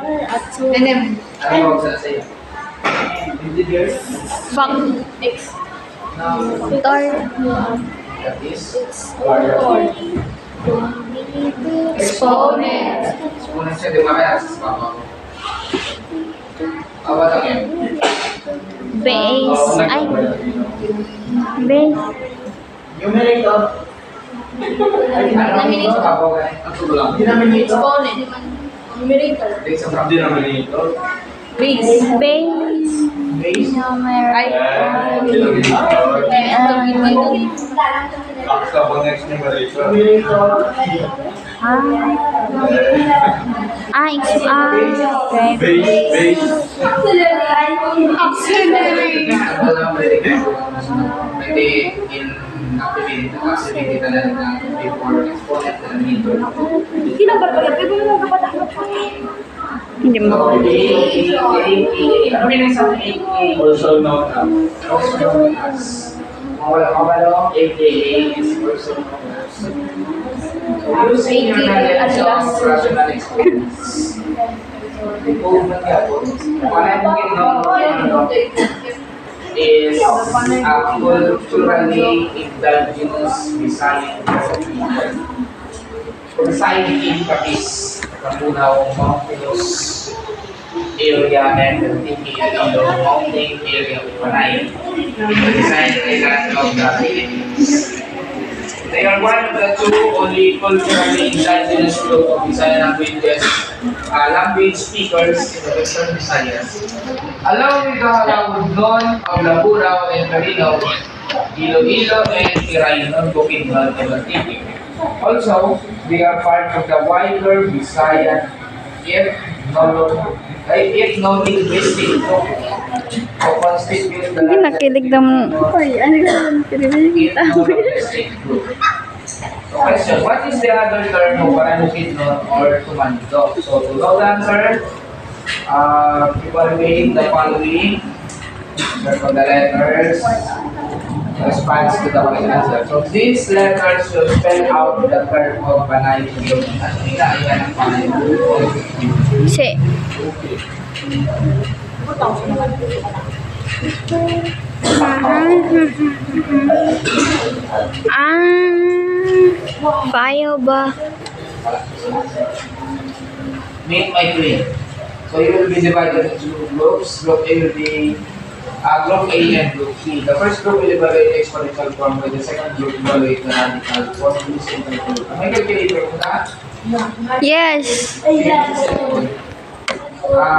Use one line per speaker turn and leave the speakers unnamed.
And then,
Ano ba sa iyo?
fuck. Tor.
That is
Exponent.
Exponent siya, di ba kaya sa papa ko? Awa lang yan.
Base. Ay. Base.
Numerator. Ano sa papa ko? Ang tulo lang. Denominator.
Exponent. Numerator.
Denominator.
Base. Base.
Base.
Ay.
Basta po next numerator.
Okay.
Base.
Auxiliary.
Ano lang pwede in activity na activity na lang na before exponent denominator.
Sino ba pala? Pwede mo kapatid mo. Hindi mo.
Ano rin sa
Also known as.
also known as Mawala aka is also known as using your knowledge of rational experiments. Improvement yapon. Paano mo ginawa is a culturally indigenous Bisaya residing in Capiz, Kapunaw, mountainous area and the mountain area of Panay, the design island of the Philippines. They are one of the two only culturally indigenous group of Visayan language speakers in the Western Visayas. Along with the Halawudnon of Laburaw and Carino, Iloilo and Tiraynon, Bukidnon, and Antique. Also, they are part of the wider Visayan ethno-linguistic group to constitute the
Hindi nakilig daw mo. Ay, ano ka naman?
ethno-linguistic group. Question, what is the other term of Paranukidnon or Tumando? So, to know the answer, evaluate the following. Circle the letters. Response to the correct answer. So, these letters will spell out the term of Panay. At ayan ang Panay.
Si. File ba?
Meet my twin. So, you will be divided into groups. Group A will be Group A and Group B. The first group will evaluate the exponential form, while the second group evaluate the radical form. May calculator mo na?
Yes.